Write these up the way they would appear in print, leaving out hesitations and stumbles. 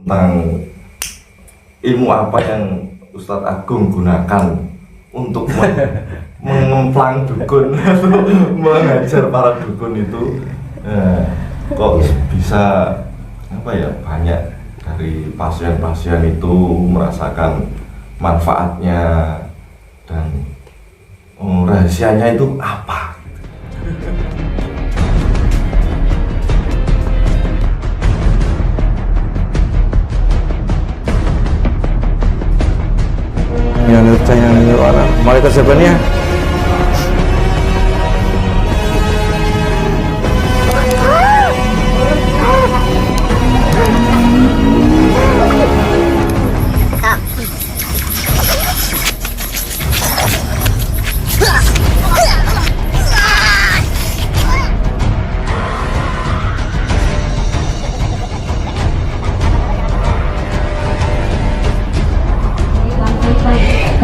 tentang ilmu apa yang Ustadz Agung gunakan untuk mengemplang dukun atau mengajar para dukun itu. Kok bisa banyak dari pasien-pasien itu merasakan manfaatnya, dan rahasianya itu apa? Yang orang mulai tersebenarnya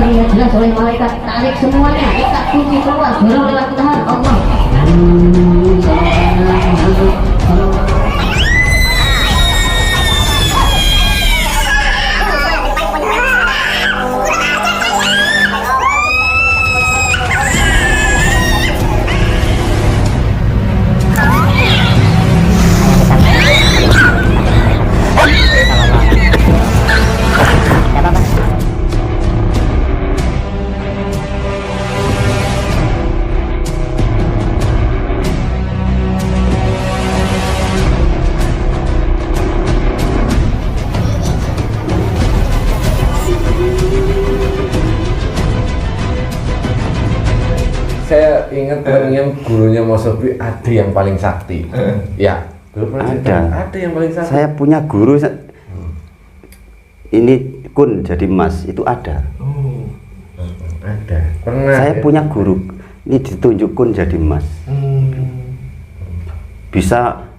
terlihat jelas oleh malaikat. Tarik semuanya, kita kunci keluar lewat Tuhan Allah. Saya ingat yang gurunya Mas Sofi ada yang paling sakti. Ya, ada yang paling sakti. Saya punya guru ini kun jadi emas itu ada. Ada. Pernah. Saya punya guru ini ditunjuk kun jadi emas. Bisa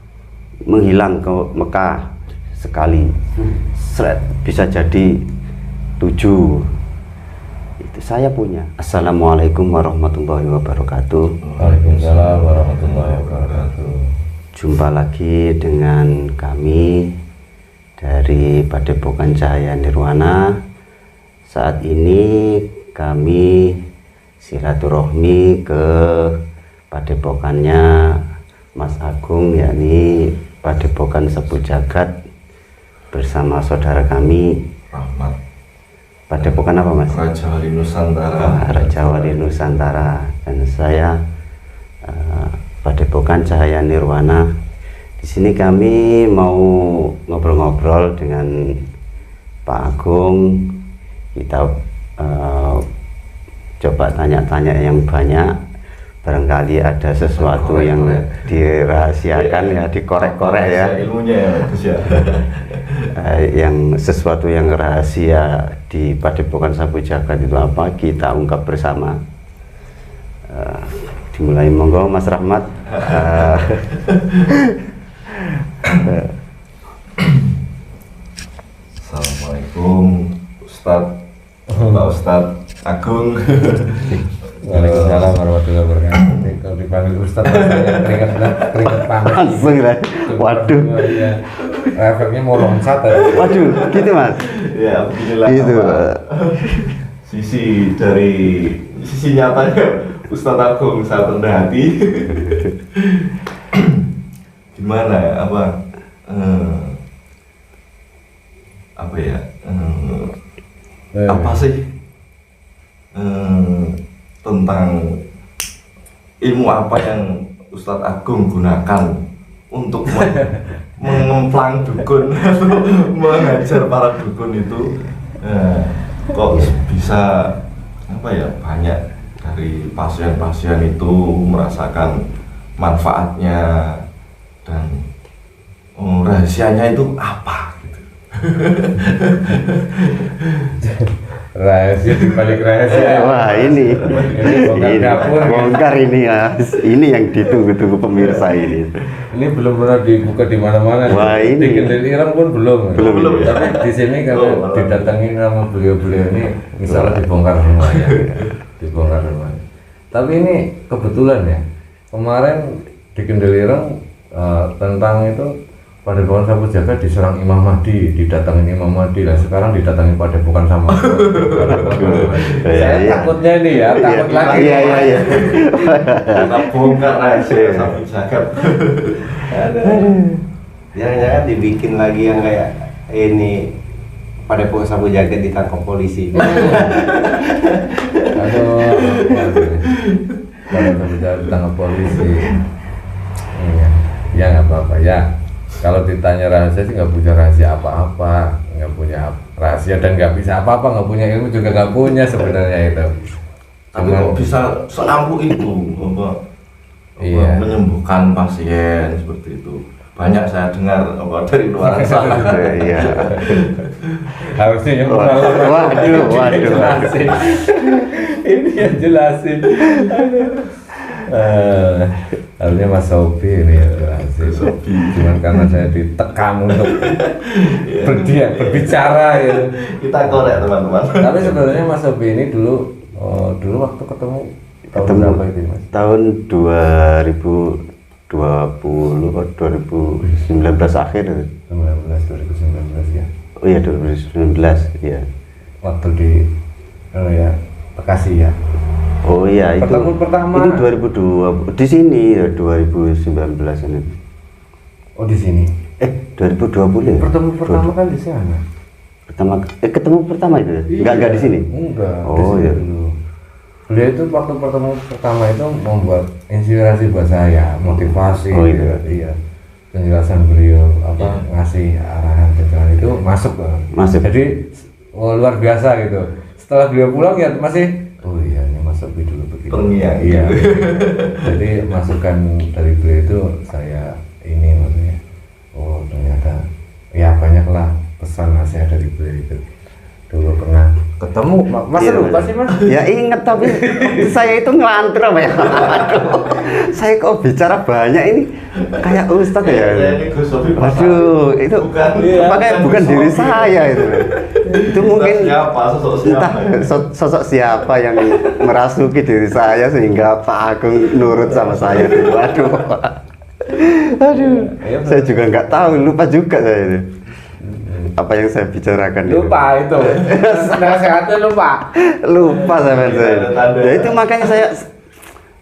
menghilang ke Mekah sekali. Bisa jadi 7. Itu saya punya. Assalamualaikum warahmatullahi wabarakatuh. Waalaikumsalam warahmatullahi wabarakatuh. Jumpa lagi dengan kami dari Padepokan Cahaya Nirwana. Saat ini kami silaturahmi ke padepokannya Mas Agung, yakni Padepokan Sepuh Jagat, bersama saudara kami Rahmat. Padepokan apa Mas? Raja Wali Nusantara. Raja Wali Nusantara. Dan saya Padepokan Cahaya Nirwana. Di sini kami mau ngobrol-ngobrol dengan Pak Agung. Kita coba tanya-tanya yang banyak. Barangkali ada sesuatu yang dirahasiakan, ya dikorek-korek ya. Ilmunya ya bagus ya. Yang sesuatu yang rahasia di Padepokan Sepuh Jagat itu apa, kita ungkap bersama. Dimulai, monggo Mas Rahmat. Assalamualaikum Ustadz, Pak Ustadz Agung. Waalaikumsalam warahmatullahi wabarakatuh. Kalau dipanggil Ustadz rasanya keringat panas. Langsung lah. Waduh. Ya. Efeknya mau loncat ya. Waduh, gitu Mas. Ya beginilah Gitu. Sisi nyatanya Ustadz Agung saat rendah hati. Gimana ya, apa sih tentang ilmu apa yang Ustadz Agung gunakan untuk mengemplang dukun atau mengajar para dukun itu. Kok bisa banyak dari pasien-pasien itu merasakan manfaatnya, dan rahasianya itu apa gitu. Rahasia di balik rahasia. Wah, ini bongkar ini ya. Ini yang ditunggu-tunggu pemirsa ini. Ini belum pernah dibuka di mana-mana. Wah, ini di Kendal Ireng pun belum. Belum. Tapi di sini kalau didatengin sama beliau-beliau ini, misalnya dibongkar semuanya. Dibongkar semuanya. Tapi ini kebetulan ya. Kemarin di Kendal Ireng tentang itu Padepokan Sapu Jagat diserang Imam Mahdi, didatangin Imam Mahdi, lah sekarang didatangin Padepokan sama. Saya takutnya ini ya, takut lagi. Iya. Kita bongkar rahasia Sapu Jagat. Jangan-jangan dibikin lagi yang kayak ini Padepokan Sapu Jagat ditangkap polisi. Aduh, kalau Sapu Jagat ditangkap polisi. Iya, ya nggak apa-apa ya. Kalau ditanya rahasia sih nggak punya rahasia apa-apa, nggak punya rahasia dan nggak bisa apa-apa, nggak punya ilmu juga nggak punya sebenarnya itu. Tapi kok bisa seampuh itu, Bapak? Iya. Menyembuhkan pasien seperti itu. Banyak saya dengar dari luar sana. Iya. Harusnya yang Waduh. jelasin. Ini yang jelasin. Harusnya Mas Sobi ini ya jelasin. Cuman karena saya ditekan untuk berbicara ya. Kita korek teman-teman. Tapi sebenarnya Mas Sobi ini dulu waktu ketemu tahun berapa itu Mas? Tahun 2020 atau 2019 akhir. 2019 ya. Oh iya 2019 ya. Waktu di Bekasi ya. Oh iya itu. Pertemuan pertama. Itu 2020 di sini ya 2019 ini. Oh di sini. 2020 ya. Pertemuan pertama kan di sana. Ketemu pertama itu ya? Enggak di sini. Enggak. Oh di sini iya. dulu. Beliau itu waktu pertemuan pertama itu membuat inspirasi buat saya, motivasi. Oh iya. Gitu. Iya. Penjelasan beliau ngasih arahan pencerahan itu masuk. Jadi luar biasa gitu. Setelah beliau pulang ya masih iya ini Mas Sobi dulu begitu. Terngiang. Iya. Jadi masukan dari beliau itu saya ini maksudnya. Oh ternyata ya banyaklah pesan nasihat dari beliau itu. Dulu pernah ketemu Mas Iya, lupa sih Mas? Ya inget tapi saya itu ngelantur apa ya. Aduh, saya kok bicara banyak ini kayak ustadz ya. Ini Gus Sobi Waduh, itu makanya bukan diri saya itu. Itu mungkin siapa sosok siapa? entah sosok siapa yang merasuki diri saya sehingga Pak Agung nurut sama saya. Waduh. Saya juga nggak tahu, lupa juga saya itu. Apa yang saya bicarakan Lupa itu. Nasihatnya lupa. Lupa sama saya. Ya itu makanya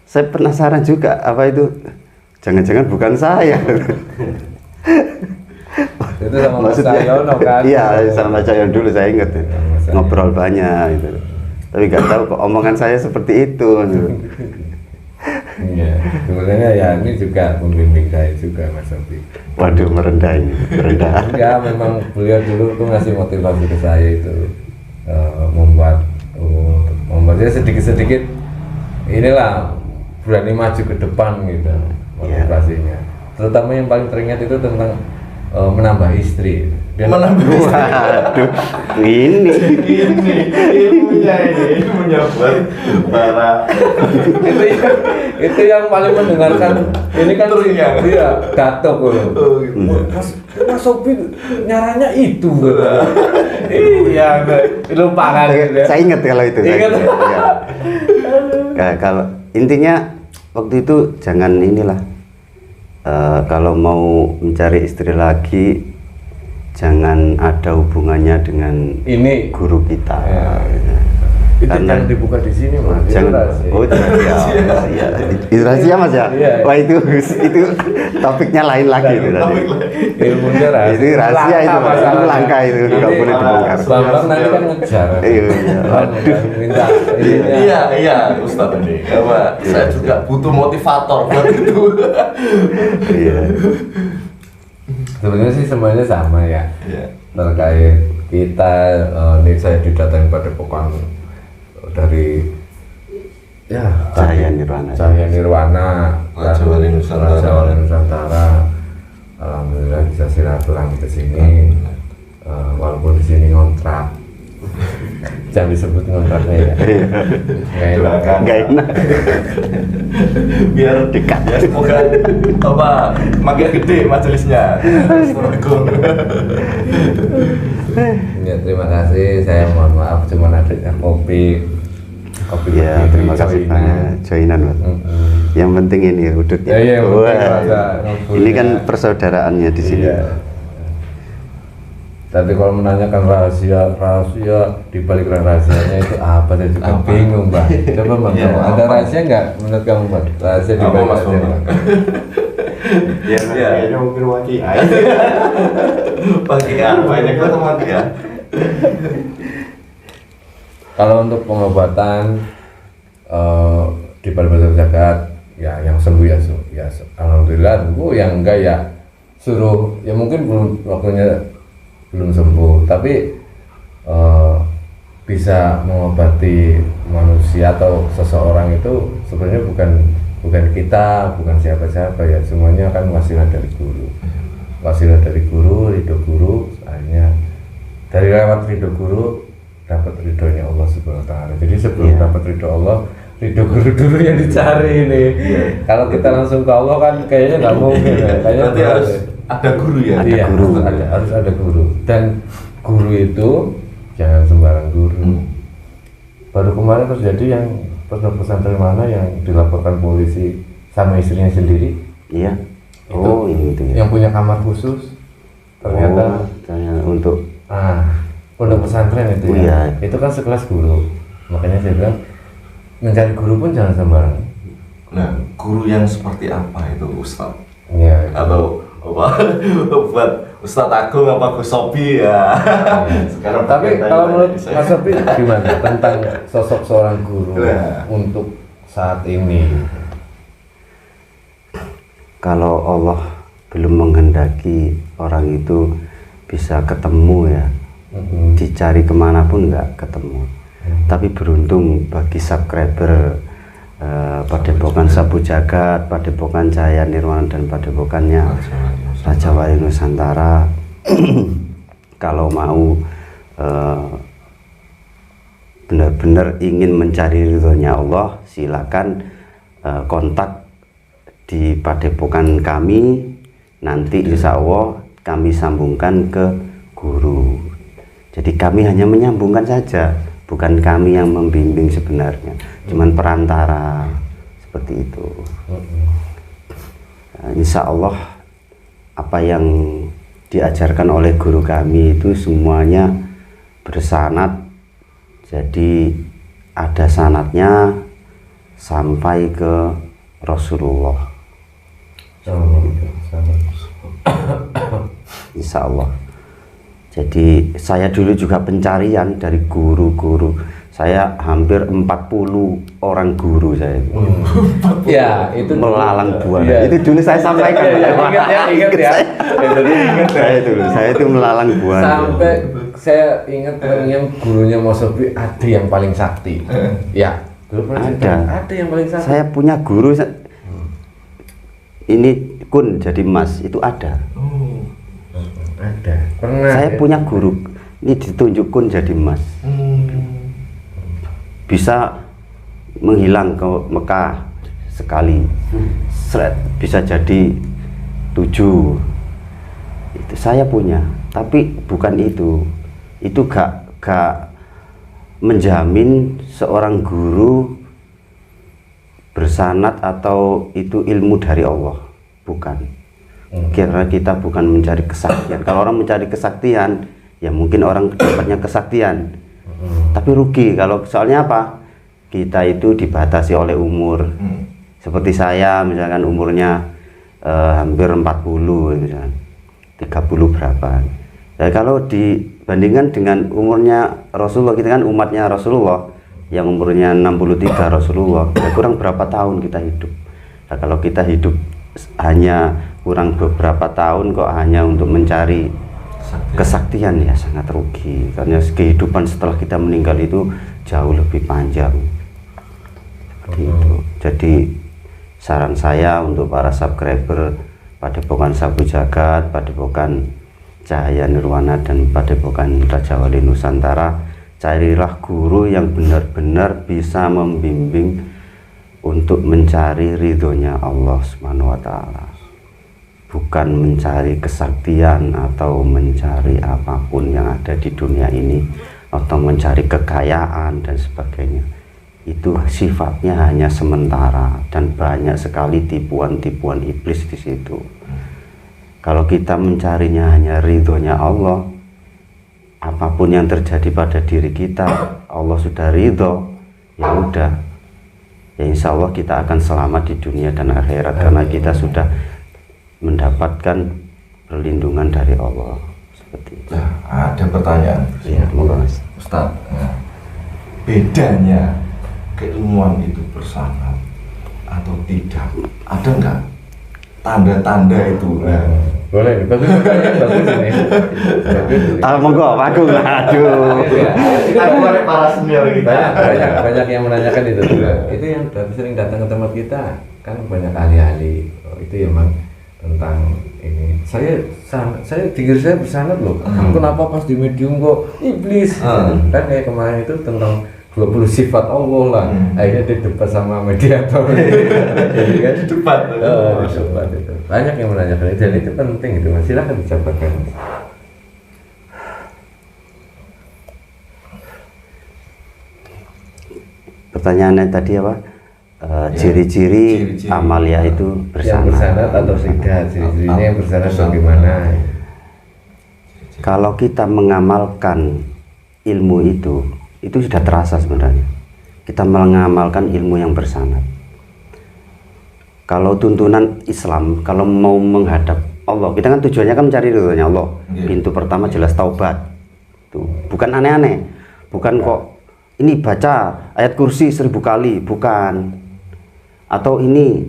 saya penasaran juga apa itu. Jangan-jangan bukan saya. Itu sama Mas Cahyono kan? Iya, sama Mas Cahyono dulu saya ingat ya. Ngobrol banyak gitu. Tapi nggak tahu kok omongan saya seperti itu. Iya, sebenarnya ya ini juga membimbing saya juga Mas Sobi. Waduh, merendah ini, merendah. Ya memang beliau dulu tuh ngasih motivasi ke saya itu membuatnya sedikit-sedikit inilah berani maju ke depan gitu motivasinya. Terutama yang paling teringat itu tentang menambah istri. Waduh, ini ilmunya buat para itu yang paling mendengarkan ini kan dia gatok Mas Sobi nyaranya itu iya lupa kan saya ingat kalau itu. Ingat. Kalau intinya waktu itu jangan inilah kalau mau mencari istri lagi jangan ada hubungannya dengan ini guru kita. Itu Karena- jangan dibuka di sini Mas. Itu Jangan. rahasia. Oh, itu rahasia. Iya. Itu rahasia Mas ya? Iya. Wah, itu topiknya lain lagi itu tadi. Ilmunya rahasia. Itu rahasia itu, Mas. masalahnya. Itu langka itu, nggak Ini boleh dibongkar. Bambang nanti kan ngejar. Iya. Minta ininya. iya Ustaz ini. Apa saya juga butuh motivator buat itu. Iya. Sebenarnya sih semuanya sama ya. Iya. Terkait kita ini saya didatangi pada pokok dari Cahaya Nirwana. Cahaya Nirwana Raja Wali Nusantara. Raja Wali Nusantara. Alhamdulillah bisa silaturahmi ke sini. Walaupun di sini ngontrak. Jangan disebut ngontraknya ya. Nggak enak. Nggak enak. Biar dekat ya, semoga makin gede majelisnya. Assalamualaikum. Ya, terima kasih. Saya mohon maaf cuma ada kopi Ya, terima kasih joinan. banyak joinan, Mas. Yang penting ini udutnya. Ya, iya, yang penting Wah. rasa ngebulnya. Ini kan persaudaraannya di sini. Iya. Tapi kalau menanyakan rahasia di balik rahasianya itu apa, saya juga Apa? bingung, Bang. Coba Bang, Iya, ada apa? rahasia nggak menurut kamu, Bang? Rahasia di Apa, balik Mas rahasia, Bambang? Bang? Ya, kayaknya mungkin mati. Pakai apa ini gua sama dia? Kalau untuk pengobatan di balik zakat, ya yang sembuh ya alhamdulillah. Yang enggak ya suruh, ya mungkin belum waktunya, belum sembuh, tapi bisa mengobati manusia atau seseorang itu sebenarnya bukan kita, bukan siapa-siapa ya, semuanya kan wasilah dari guru, ridho guru, akhirnya dari lewat ridho guru dapat ridhonya Allah Subhanahu wa Ta'ala. Jadi sebelum dapat ridho Allah, ridho guru dulu yang dicari ini. Kalau kita langsung ke Allah kan kayaknya nggak mungkin ya. Kayaknya Berarti harus ada guru ya. iya, guru. harus ada guru, dan guru itu jangan sembarang guru. Baru kemarin terjadi yang pondok pesantren mana yang dilaporkan polisi sama istrinya sendiri, Iya. Oh, ini itu ya. yang punya kamar khusus ternyata ternyata untuk pondok pesantren itu Oh, ya, iya. itu kan sekelas guru. Makanya saya bilang mencari guru pun jangan sembarang. Nah, guru yang seperti apa itu Ustaz? Ya, Atau apa? Buat Ustadz Agung apa Gus Sobi ya? Sekarang tapi pakai kalau tanya menurut saya. Mas Sofi gimana tentang sosok seorang guru Nah. untuk saat ini? kalau Allah belum menghendaki orang itu bisa ketemu ya, dicari kemanapun nggak ketemu. Tapi beruntung bagi subscriber Padepokan Sabu Jagat, Padepokan Cahaya Nirwana dan Padepokannya Raja Wali Nusantara, kalau mau benar-benar ingin mencari ridhonya Allah, silakan kontak di Padepokan kami. Nanti insya Allah kami sambungkan ke guru. Jadi kami hanya menyambungkan saja, bukan kami yang membimbing sebenarnya, cuman perantara seperti itu. Insya Allah apa yang diajarkan oleh guru kami itu semuanya bersanad, jadi ada sanadnya sampai ke Rasulullah. Insya Allah. Jadi saya dulu juga pencarian dari guru-guru. Saya hampir 40 orang guru saya. Ya, itu Melalang buana. Iya. Itu dulu saya sampaikan. Ingat ya. Saya itu melalang buana. Sampai saya ingat yang gurunya Mas Sofi ada yang paling sakti. Ya, dulu pernah cerita, ada yang paling sakti. Saya punya guru ini kun jadi emas itu ada. Ada. Pernah. Saya ya? punya guru ini ditunjuk kun jadi emas. Bisa menghilang ke Mekah sekali, seret, bisa jadi 7. Itu saya punya, tapi bukan itu gak menjamin seorang guru bersanad atau itu ilmu dari Allah, bukan. Karena kita bukan mencari kesaktian. Kalau orang mencari kesaktian, ya mungkin orang dapatnya kesaktian, tapi rugi. Kalau soalnya apa? Kita itu dibatasi oleh umur. Seperti saya misalkan umurnya hampir 40 misalkan, 30 berapa. Nah, kalau dibandingkan dengan umurnya Rasulullah, kita kan umatnya Rasulullah yang umurnya 63 Rasulullah, ya kurang berapa tahun kita hidup. Nah, kalau kita hidup hanya kurang beberapa tahun kok hanya untuk mencari kesaktian, ya sangat rugi. Karena kehidupan setelah kita meninggal itu jauh lebih panjang. Seperti itu. Jadi saran saya untuk para subscriber Padepokan Sabu Jagat, Padepokan Cahaya Nirwana dan Padepokan Raja Wali Nusantara, carilah guru yang benar-benar bisa membimbing untuk mencari ridhonya Allah Subhanahu wa Ta'ala, bukan mencari kesaktian atau mencari apapun yang ada di dunia ini atau mencari kekayaan dan sebagainya. itu sifatnya hanya sementara dan banyak sekali tipuan-tipuan iblis di situ. Kalau kita mencarinya hanya ridhonya Allah, apapun yang terjadi pada diri kita, Allah sudah ridho, ya udah, ya insya Allah kita akan selamat di dunia dan akhirat karena kita sudah mendapatkan perlindungan dari Allah. Seperti itu. Nah, ada pertanyaan. Ya, monggo Mas. Ustaz, nah, bedanya keilmuan itu bersanad atau tidak? Ada nggak tanda-tanda itu? Nah, Boleh, bagus pertanyaan, bagus ini. Bagus ini. Monggo, aku aduh. aku ada para senior kita. Banyak yang menanyakan itu. Itu yang sering datang ke tempat kita, kan banyak ahli-ahli. Oh, itu emang tentang ini. Saya pikir saya bersanad loh. Kenapa pas di medium kok iblis? Kan kayak kemarin itu tentang 20 sifat Allah lah. Akhirnya dia debat sama mediator. Jadi kan Debat. debat itu. Banyak yang menanyakan itu dan itu penting itu. Mas, silakan dijabarkan. Pertanyaannya tadi apa? Ciri-ciri ciri-ciri. amalia itu Yang bersanad atau tidak? Ciri-cirinya yang bersanad bagaimana? Kalau kita mengamalkan ilmu itu sudah terasa sebenarnya. Kita mengamalkan ilmu yang bersanad. Kalau tuntunan Islam, kalau mau menghadap Allah, kita kan tujuannya kan mencari ridhonya Allah. Pintu pertama jelas taubat. Tuh, bukan aneh-aneh. Bukan kok ini baca ayat kursi 1000 kali, bukan. Atau ini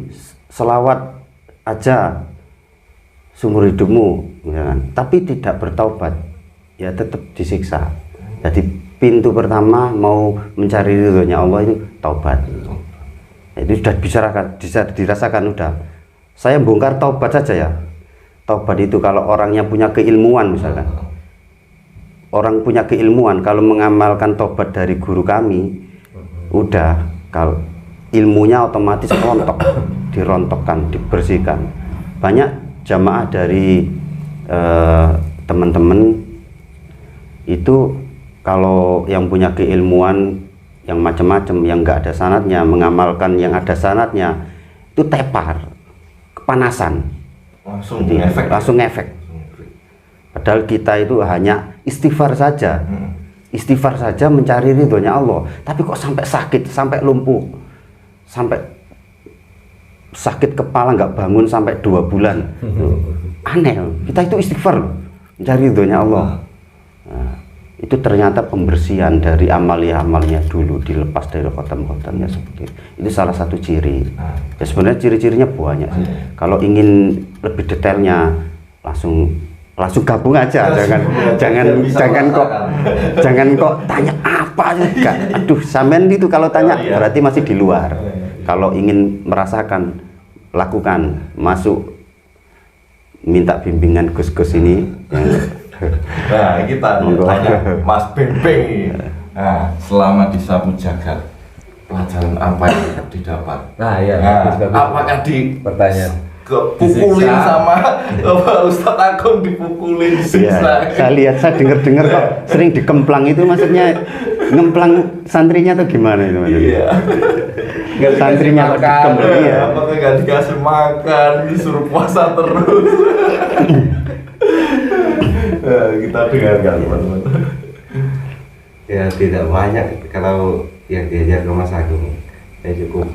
selawat aja seumur hidupmu, ya kan? Tapi tidak bertaubat, ya tetap disiksa. Jadi pintu pertama mau mencari ridhonya Allah itu taubat. Itu sudah bisa dirasakan udah. Saya bongkar taubat saja ya. Taubat itu kalau orangnya punya keilmuan misalkan. Orang punya keilmuan kalau mengamalkan taubat dari guru kami, udah kalau ilmunya otomatis rontok, dirontokkan, dibersihkan. Banyak jamaah dari teman-teman itu kalau yang punya keilmuan yang macam-macam, yang nggak ada sanadnya, mengamalkan yang ada sanadnya, itu tepar, kepanasan, langsung efek. Padahal kita itu hanya istighfar saja, istighfar saja mencari ridhonya Allah. Tapi kok sampai sakit, sampai lumpuh, sampai sakit kepala nggak bangun sampai 2 bulan, aneh. Kita itu istighfar, mencari ridhonya Allah. Nah, itu ternyata pembersihan dari amalia-amalnya dulu, dilepas dari khotam-khotamnya seperti itu. Itu salah satu ciri. Ya sebenarnya ciri-cirinya banyak sih. Kalau ingin lebih detailnya langsung gabung aja, jangan kok tanya apa juga. Aduh, sampean itu kalau tanya berarti masih di luar. Kalau ingin merasakan, lakukan, masuk, minta bimbingan Gus-Gus ini. Nah, kita tanya Mas Bembeng ini. Nah, selama di Sapu Jagat, pelajaran apa yang didapat? Nah, iya. Nah, bagus. apakah di Pertanyaan. kepukulin sama Ustadz Agung, dipukulin, disiksa? Ya, saya dengar kok sering dikemplang itu, maksudnya ngemplang santrinya atau gimana itu maksudnya? Iya. Santrinya kok dikemplang ya? Apakah nggak dikasih makan, disuruh puasa terus? Nah, kita dengarkan teman-teman. Ya tidak banyak kalau yang diajar ke Mas Agung. Saya cukup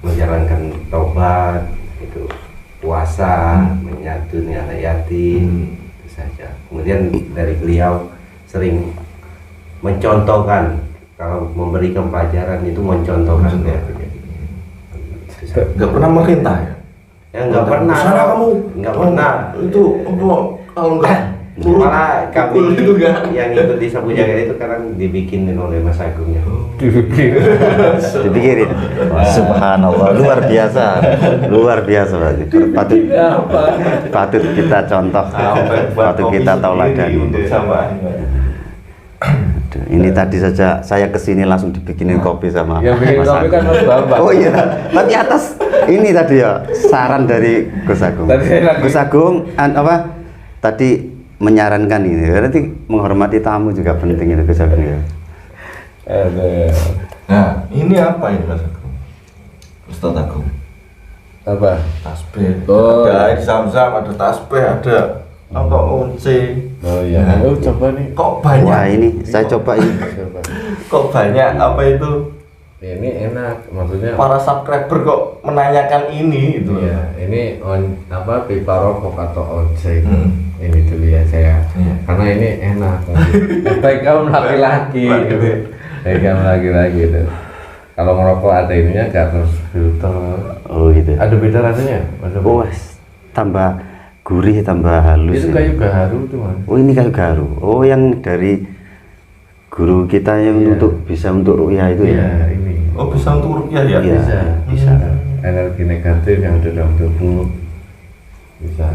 menjalankan taubat, itu puasa, menyantuni anak yatim, itu saja. Kemudian dari beliau sering mencontohkan, kalau memberikan pelajaran itu mencontohkan ya. Nggak pernah merintah ya? Ya nggak pernah. Sana kamu. Nggak pernah. Itu apa? Kalau nggak Malah kami itu nggak. yang ikut di Sapu Jagat itu karena dibikinin oleh Mas Agung ya. Dipikirin. Subhanallah, luar biasa berarti. Patut kita contoh, patut kita tauladani. Ini tadi saja saya kesini langsung dibikinin kopi sama Yang bikin Mas kopi Agung. kan Mas Bambang. Oh iya, tapi atas ini tadi ya saran dari Gus Agung. Gus Agung apa tadi menyarankan ini, berarti menghormati tamu juga penting itu Gus Agung ya. Nah, ini apa ini Mas Agung? Ustadz Agung. Apa? Tasbih. Oh. Ada air zam-zam, ada tasbih, ada apa once. Oh iya. Nah, Oh, coba nih. Kok banyak? Wah ini saya coba ini. Coba. Kok banyak apa itu? Ini enak, maksudnya. Para subscriber kok menanyakan ini gitu. Iya, ini apa pipa rokok atau ojek. Hmm. Ini dulu ya saya. Iya. Karena ini enak. Baik kaum laki-laki gitu. Baik kaum laki-laki gitu. Kalau merokok ada ininya gak harus filter. Oh gitu. Ada beda rasanya? Oh tambah gurih, tambah halus. Itu ya. kayu gaharu tuh Mas. Oh ini kayu gaharu. Oh yang dari guru kita yang Iya. untuk bisa untuk ruqyah itu Iya, ya. ini. Oh, bisa untuk ruqyah ya? Iya. Bisa. Bisa. Energi negatif yang ada dalam tubuh bisa.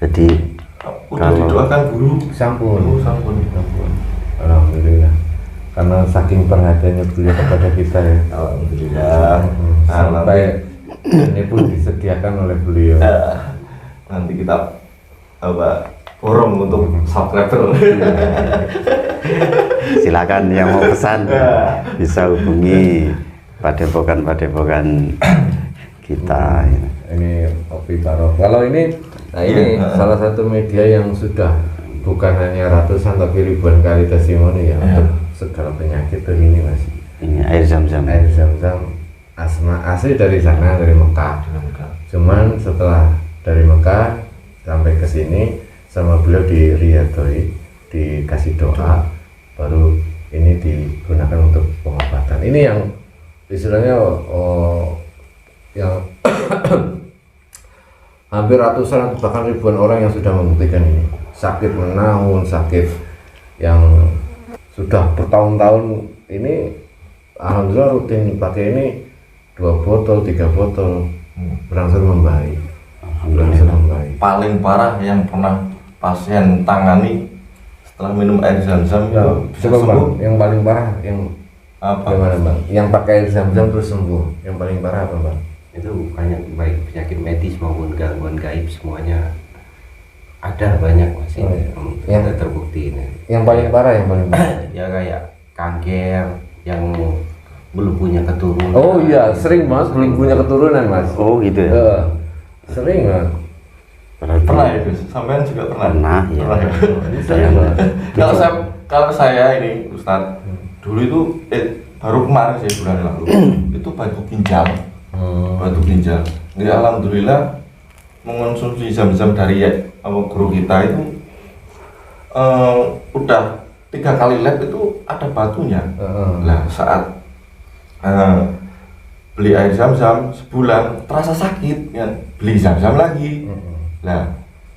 Jadi Udah Kalau- didoakan guru. Sampun. Oh, sampun. Sampun. Alhamdulillah. Karena saking perhatiannya beliau kepada kita ya. Alhamdulillah. Sampai ini pun disediakan oleh beliau. Nanti kita apa borong untuk subscriber. silakan yang mau pesan bisa hubungi padepokan kita. Ya. Ini kopi barok. Kalau ini, nah ini Iya. salah satu media yang sudah bukan hanya ratusan tapi ribuan kali testimoni ya untuk segala penyakit tuh ini Mas. Ini air zam-zam. Air zam-zam asli dari sana, dari Mekah. Cuman setelah dari Mekah sampai ke sini sama beliau diriadoi, dikasih doa, baru ini digunakan untuk pengobatan. Ini yang istilahnya yang hampir ratusan bahkan ribuan orang yang sudah membuktikan ini. Sakit menahun, sakit yang sudah bertahun-tahun ini alhamdulillah rutin pakai ini 2 botol, 3 botol berangsur membaik. Berangsur membaik. Paling parah yang pernah pasien tangani setelah minum air zam-zam Ya, itu bisa coba Bang, sembuh. yang paling parah yang Apa? bagaimana Bang? Yang pakai air zam-zam terus sembuh. Yang paling parah apa Bang? Itu banyak, baik penyakit medis maupun gangguan gaib semuanya ada banyak Mas Oh, ini iya. sudah terbukti ini. Yang paling parah, yang paling parah. Ya kayak kanker yang belum punya keturunan. Oh iya, sering Mas, belum punya keturunan Mas. Oh gitu ya. Sering Mas. Pernah ya Gus? Sampean juga pernah? Pernah, ya. Pernah ya? Ini sering Mas. Kalau saya ini Ustadz dulu itu baru kemarin sih bulan lalu itu batu ginjal. Batu ginjal. Jadi alhamdulillah mengonsumsi zam-zam dari guru kita itu udah 3 kali lab itu ada batunya. Nah saat beli air zam-zam sebulan terasa sakit ya, beli zam-zam lagi. Nah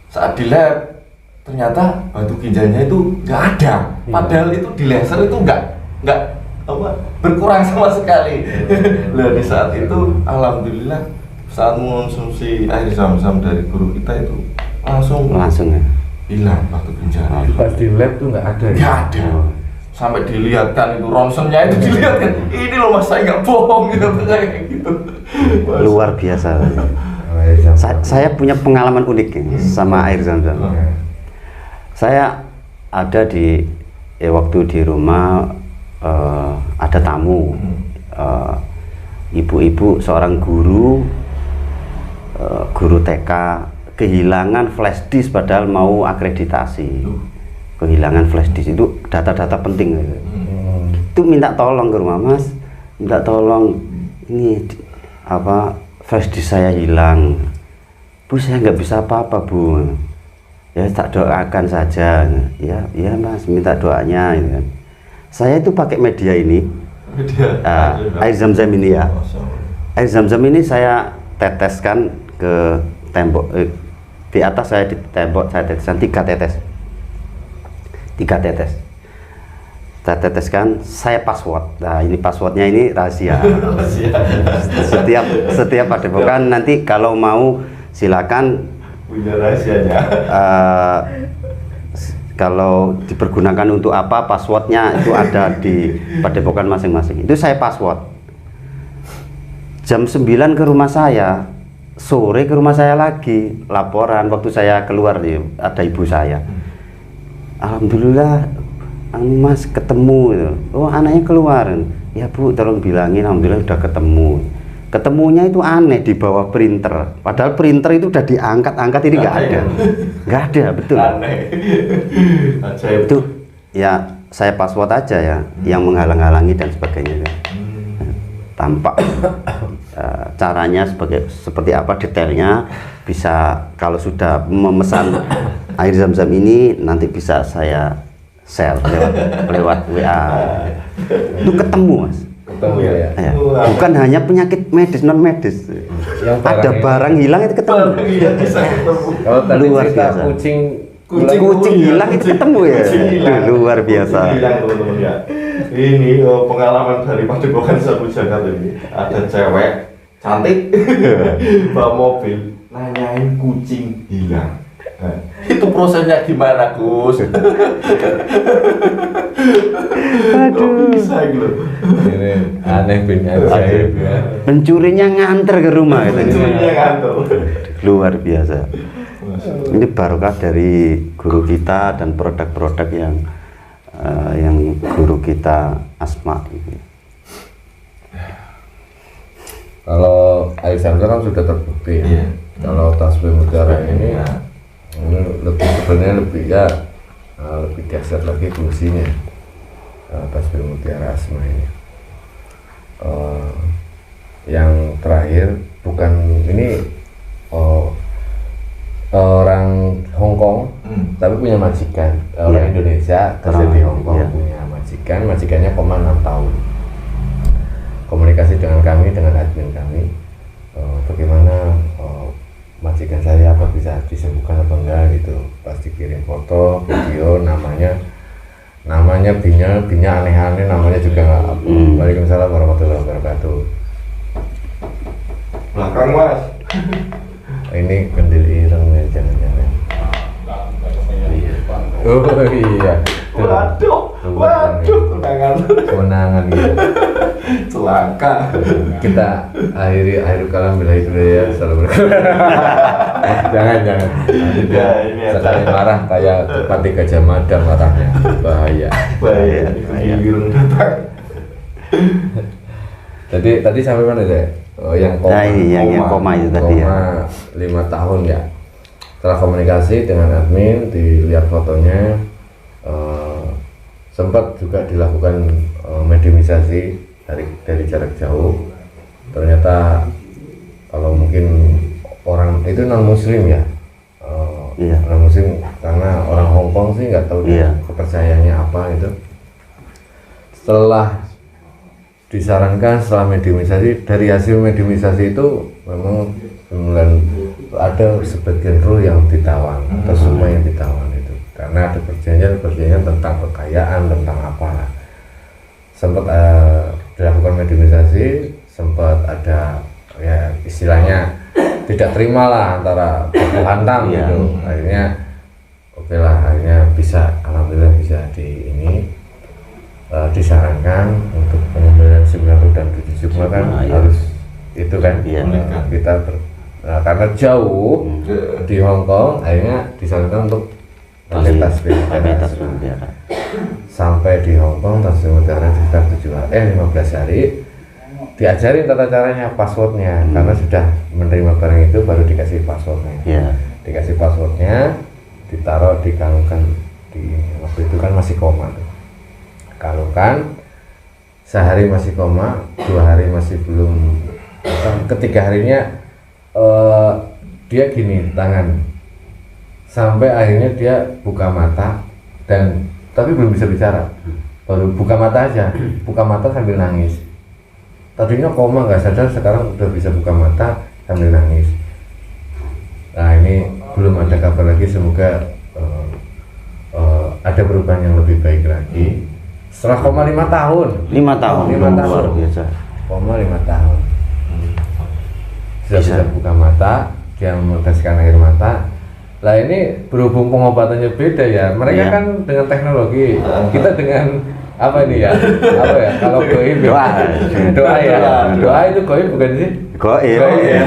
saat di lab ternyata batu ginjalnya itu nggak ada, padahal itu di laser itu nggak apa berkurang sama sekali. Nah di saat itu alhamdulillah saat mengonsumsi air zam-zam dari guru kita itu langsung Langsung ya. hilang batu ginjalnya. Pas di lab tuh nggak ada. Nggak ada. Sampai dilihatkan itu ronsennya itu dilihatkan. Ini loh Mas saya nggak bohong gitu kayak gitu. Mas. Luar biasa. Air zam-zam. Saya punya pengalaman unik ya, sama air zam-zam. Saya ada di waktu di rumah ada tamu, ibu-ibu seorang guru TK kehilangan flash disk padahal mau akreditasi. Kehilangan flash disk itu data-data penting. Itu minta tolong ke rumah, Mas, minta tolong ini apa flash disk saya hilang. Bu, saya nggak bisa apa-apa, Bu. Ya tak doakan saja. Ya Mas, minta doanya gitu kan. Saya itu pakai media ini, air zam-zam ini ya. Air zam-zam ini saya teteskan ke tembok, di atas saya di tembok saya teteskan 3 tetes. 3 tetes. Saya teteskan, saya password. Nah ini passwordnya ini rahasia. Setiap padepokan nanti kalau mau silakan Punya rahasianya. Kalau dipergunakan untuk apa passwordnya itu ada di padepokan masing-masing. Itu saya password. Jam 9 ke rumah saya, sore ke rumah saya lagi laporan. Waktu saya keluar ada ibu saya. Alhamdulillah Mas ketemu gitu. Oh anaknya keluar. Ya Bu, tolong bilangin alhamdulillah udah ketemu. Ketemunya itu aneh di bawah printer. Padahal printer itu udah diangkat-angkat, ini nggak ada. Nggak ada, betul. Aneh. Ajaib. Itu ya saya password aja ya, yang menghalang-halangi dan sebagainya. Tampak caranya seperti apa detailnya, bisa kalau sudah memesan air zam-zam ini nanti bisa saya share lewat WA. Itu ketemu Mas. Ketemu ya. Ya, bukan hanya penyakit medis non medis. Yang Ada barang hilang itu ketemu. Iya, bisa ketemu. Kalau tadi Luar cerita biasa. kucing Hilang itu ketemu ya. Kucing hilang. Itu luar biasa. Kucing hilang teman-teman ya. Ini pengalaman dari Padepokan Sabu Jagat ini. Ada cewek cantik bawa mobil nanyain kucing hilang. Nah, itu prosesnya gimana Gus? Aduh, bisa gitu. ini aneh bin ajaib ya. Pencurinya nganter ke rumah gitu. Kucingnya kantor. Luar biasa. Ini barokah dari guru kita dan produk-produk yang guru kita Asma. Kalau air zam-zam kan sudah terbukti ya. Iya. Kalau tasbih mutiara ini lebih sebenarnya lebih ya lebih dahsyat lagi fungsinya tasbih mutiara Asma ini. Yang terakhir bukan ini orang Hong Kong tapi punya majikan, orang Iya. Indonesia kerja di Hong Kong Iya. punya majikannya 6 tahun komunikasi dengan kami, dengan admin kami, bagaimana majikan saya apa bisa disembuhkan apa enggak gitu, pasti kirim foto, video, namanya Binya aneh-aneh, namanya juga nggak apa. Waalaikumsalam warahmatullahi wabarakatuh. Belakang Mas. Ini kendil ireng ya, jangan-jangan. Oh iya. Waduh, Kemenangan gitu. celaka. Kita akhir kalam bila itu ya, selalu jangan. Nanti dia ini ada. sekali marah kayak Bupati Gajah Mada marahnya, bahaya. Bahaya. Irung datang. Tadi sampai mana deh? Oh, yang koma. Nah, ini yang koma itu tadi ya. 5 tahun ya. Setelah komunikasi dengan admin, dilihat fotonya, sempat juga dilakukan mediumisasi dari jarak jauh. Ternyata kalau mungkin orang itu non muslim ya, Iya. non muslim karena orang Hong Kong sih nggak tahu Iya. kepercayaannya apa itu. Setelah disarankan, setelah mediumisasi, dari hasil mediumisasi itu memang ada sebagian roh yang ditawan atau semua yang ditawan itu karena ada perjanjian tentang kekayaan, tentang apa. Sempat dilakukan mediumisasi, sempat ada ya istilahnya tidak terima lah antara baku hantam gitu. Akhirnya oke lah, akhirnya bisa, alhamdulillah bisa disarankan untuk pengembalian 9 dan 7 sukma kan harus itu kan kita karena jauh di Hong Kong, akhirnya disarankan untuk pakai tasbih mutiara. Sampai di Hong Kong tasbih mutiara sekitar 15 hari, diajarin tata caranya, passwordnya, karena sudah menerima barang itu baru dikasih passwordnya. Dikasih passwordnya, ditaruh, dikalungkan di waktu itu kan masih koma tuh. Kalungkan, sehari masih koma, 2 hari masih belum, ketiga harinya dia gini tangan, sampai akhirnya dia buka mata tapi belum bisa bicara, baru buka mata aja, buka mata sambil nangis. Tadinya koma nggak sadar, sekarang udah bisa buka mata sambil nangis. Nah ini belum ada kabar lagi, semoga ada perubahan yang lebih baik lagi. Setelah koma 5 tahun. 5 tahun. Luar biasa. Koma 5 tahun. Sudah bisa buka mata, dia meneteskan air mata. Lah ini berhubung pengobatannya beda ya. Mereka kan dengan teknologi, kita dengan apa ini ya? Apa ya? Kalau goib doa ya. Doa itu goib bukan sih? Goib. Ya.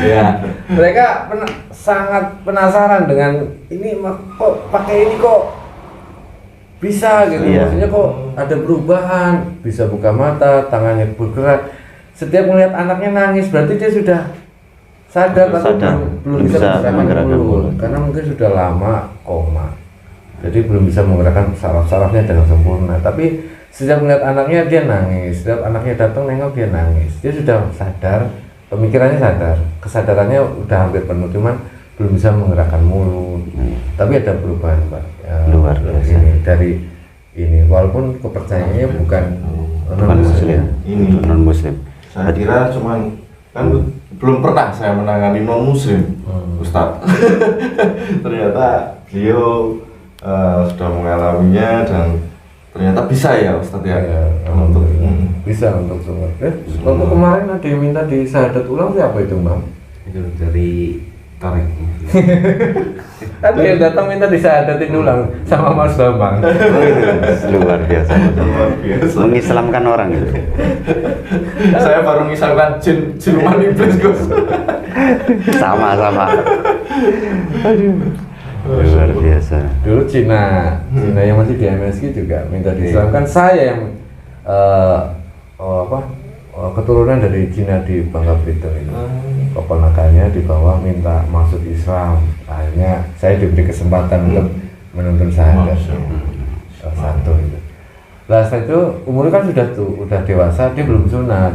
Ya. Mereka sangat penasaran dengan ini kok pakai ini kok bisa gitu. Iya. Maksudnya kok ada perubahan, bisa buka mata, tangannya bergerak. Setiap melihat anaknya nangis berarti dia sudah sadar tapi Sadar. belum bisa menggerakkan menggerakkan mulut mulut. karena mungkin sudah lama koma. Jadi belum bisa menggerakkan saraf-sarafnya dengan sempurna. Tapi setiap melihat anaknya dia nangis, setiap anaknya datang nengok dia nangis. Dia sudah sadar, pemikirannya sadar, kesadarannya udah hampir penuh, cuman belum bisa menggerakkan mulut. Tapi ada perubahan, Pak. Ya, Luar biasa. Ini dari ini, walaupun kepercayaannya bukan Bukan muslim, Ini. non muslim. Saya kira cuman kan belum pernah saya menangani non muslim, Ustadz. Ternyata beliau sudah mengalaminya dan ternyata bisa ya Ustadz ya, Ya, untuk bisa untuk semua. Waktu kemarin ada yang minta di syahadat ulang siapa itu, Bang? Itu dari tarik. Ada yang datang minta disahadatin ulang sama Mas Bambang. Luar biasa. luar biasa. Mengislamkan orang itu. Saya baru misalkan siluman iblis Gus. Sama-sama. Luar biasa. Dulu Cina yang masih di MSG juga minta diislamkan. Saya yang keturunan dari Cina di Bangka Belitung itu. Keponakannya dibawa minta masuk Islam. Akhirnya saya diberi kesempatan untuk menuntun syahadat. Satu itu. Lah setelah itu umurnya kan udah dewasa, dia belum sunat.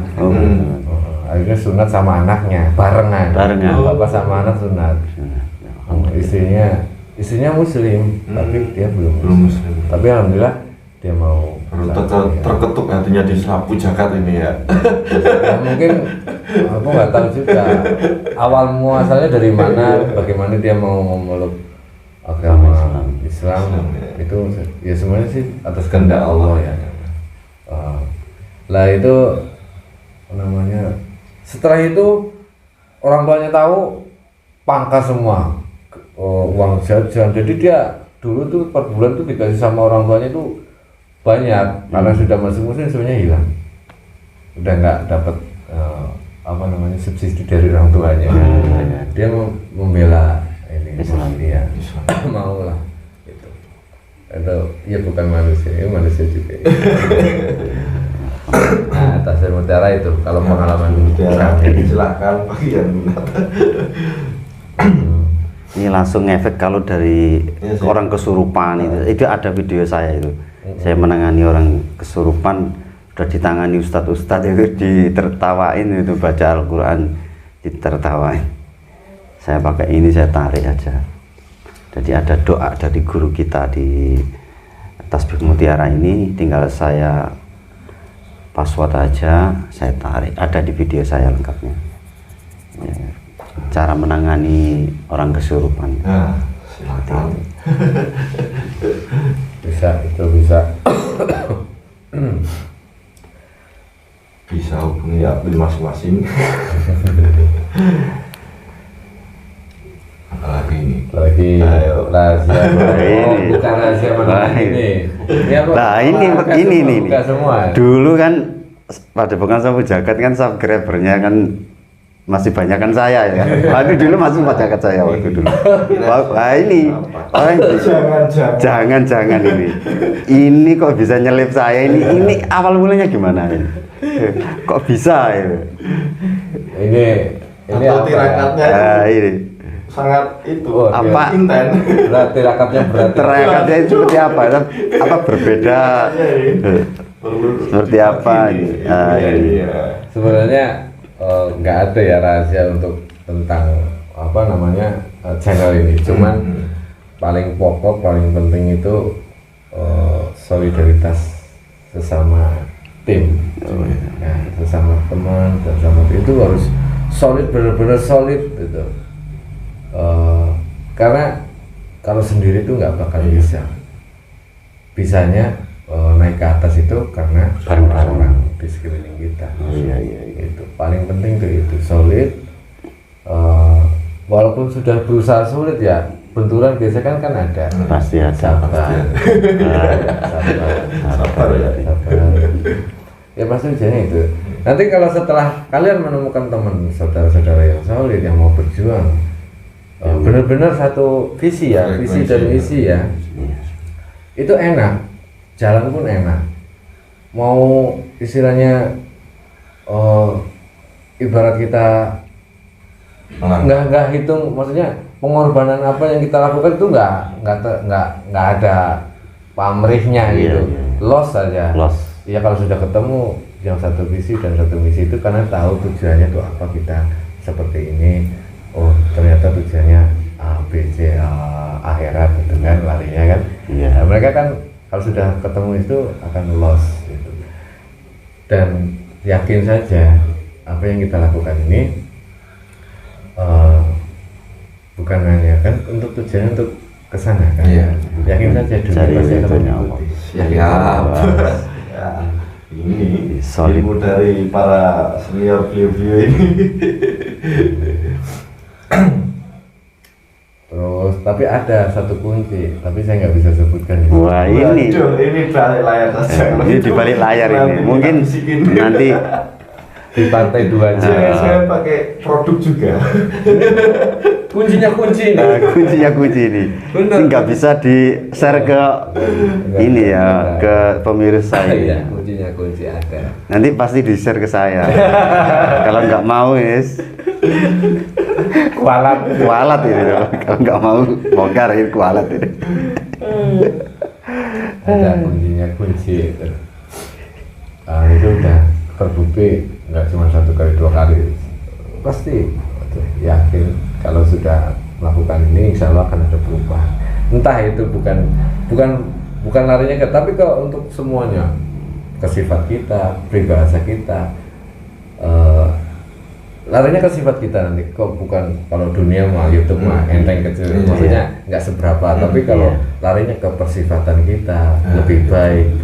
Akhirnya sunat sama anaknya barengan. Bapak sama anak sunat. Istrinya muslim, tapi dia belum muslim. Tapi alhamdulillah dia mau. Terketuk hatinya di sapu jagat ini ya. Ya mungkin aku nggak tahu juga awal muasalnya dari mana, bagaimana dia mau memeluk agama Islam itu ya semuanya sih atas kehendak Allah ya. Lah itu namanya setelah itu orang tuanya tahu pangkas semua uang jajan. Jadi dia dulu tuh per bulan tuh dikasih sama orang tuanya itu banyak karena sudah masuk muslim sebenarnya hilang, udah nggak dapat subsidi dari orang tuanya. Dia membela ini Islam. dia mau lah gitu. Atau ya bukan manusia, ya manusia juga. Nah, Tasir Mutiara itu kalau pengalaman kami. Silakan bagian minat. Ini langsung ngefek kalau dari Iya, orang kesurupan itu ada video saya itu. Saya menangani orang kesurupan, udah ditangani ustadz itu ditertawain, itu baca Al-Quran ditertawain. Saya pakai ini, saya tarik aja. Jadi ada doa dari guru kita di Tasbih Mutiara ini, tinggal saya password aja, saya tarik. Ada di video saya lengkapnya. Ya, cara menangani orang kesurupan. Nah, silakan. Bisa, itu bisa. Bisa hubungi admin masing-masing. Apalagi ini. Lagi Ayo. rahasia Ini. bukan rahasia mana ini. Nah, ini begini nih. Buka semua. Dulu kan pada bukan sapu jagat kan subscribernya kan masih banyak kan saya ya. Waktu dulu masih jagat saya waktu dulu. Wah ini orang jangan ini. Ini kok bisa nyelip saya ini? Ini awal mulanya gimana ini? Kok bisa ya? Ini Atau apa? tirakatnya Nah, ini sangat itu Oh, apa? inten. Berarti rakatnya berat. Terakatnya itu seperti apa? Apa berbeda? Seperti apa ini? Ah, ini. Sebenarnya nggak ada ya rahasia untuk tentang apa namanya channel ini. Cuman paling pokok, paling penting itu solidaritas sesama tim. Nah, sesama teman, sesama tim itu harus solid, benar-benar solid gitu. Karena kalau sendiri itu nggak bakal bisa. Bisanya naik ke atas itu karena orang-orang di sekeliling kita. Iya. Itu paling penting tuh itu solid. Walaupun sudah berusaha sulit ya, benturan biasanya kan ada. Pasti ada. Sabar. Sabar ya. Ya pasti ujiannya itu. Nanti kalau setelah kalian menemukan teman saudara-saudara yang solid yang mau berjuang, benar-benar satu visi ya, visi dan misi ya, itu enak. jalan pun enak. Mau istilahnya ibarat kita nggak hitung, maksudnya pengorbanan apa yang kita lakukan itu nggak ada pamrihnya gitu. Loss saja. Ya kalau sudah ketemu yang satu visi dan satu misi itu karena tahu tujuannya itu apa, kita seperti ini. Oh ternyata tujuannya A, B, C, akhirat gitu kan, larinya kan. Nah, mereka kan kalau sudah ketemu itu akan loss gitu. Dan yakin saja apa yang kita lakukan ini bukan hanya kan untuk tujuan untuk kesana kan. Yakin saja dunia pasti akan mengikuti. Ini Solid. ilmu dari para senior beliau-beliau ini. Terus tapi ada satu kunci, tapi saya nggak bisa sebutkan. Wah ini Waduh, ini balik layar saja. ini di balik layar ini mungkin nanti Di pantai dua aja. Saya pakai produk juga. Kuncinya kunci. kuncinya kunci ini. Bener. Ini nggak bisa di share ke ini ya, ke pemirsa Iya, ini. kuncinya kunci ada. Nanti pasti di share ke saya. Kalau nggak mau guys, kualat ini. Kalau nggak mau bongkar ini kualat ini. Ada kuncinya kunci itu. Itu udah terbukti, nggak cuma 1 kali 2 kali, pasti yakin kalau sudah melakukan ini insya Allah akan ada perubahan. Entah itu bukan larinya ke, tapi kalau untuk semuanya, ke sifat kita, peribahasa kita, larinya ke sifat kita nanti. Kok bukan kalau dunia mah YouTube mah enteng kecil, maksudnya nggak seberapa, tapi kalau larinya ke persifatan kita lebih baik,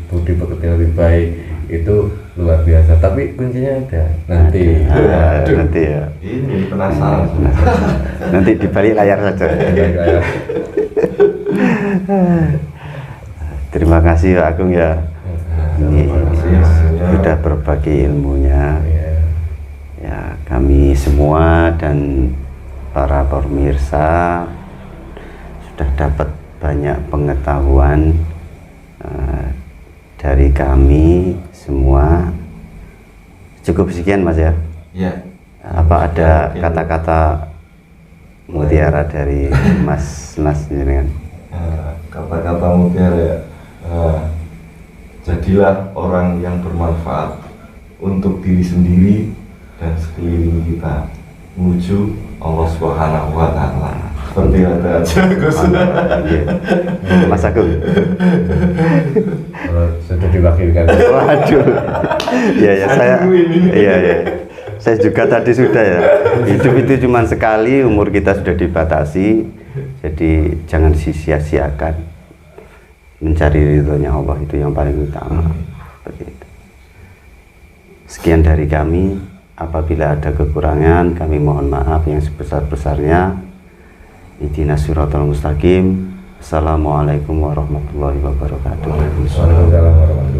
budi pekerti lebih baik, itu luar biasa. Tapi kuncinya ada nanti. Nanti ya. Ini penasaran. Nanti di balik layar saja. Terima kasih Pak Agung ya. Ini sudah berbagi ilmunya. Ya, kami semua dan para pemirsa sudah dapat banyak pengetahuan dari kami semua. Cukup sekian Mas ya? Ya. Apa ada kata-kata mutiara dari Mas ini kan? Kata-kata mutiara ya. Jadilah orang yang bermanfaat untuk diri sendiri dan sekeliling kita menuju Allah Subhanahu wa Ta'ala. Seperti ada aja Gus. Mas Agung. Sudah diwakilkan. Waduh. Ya saya saya juga tadi sudah ya. Hidup itu cuma sekali, umur kita sudah dibatasi. Jadi jangan sia-siakan. Mencari ridhonya Allah itu yang paling utama. Seperti itu. Sekian dari kami. Apabila ada kekurangan, kami mohon maaf yang sebesar-besarnya. Ihdinas siratal mustaqim. Assalamualaikum warahmatullahi wabarakatuh. Waalaikumsalam warahmatullahi wabarakatuh.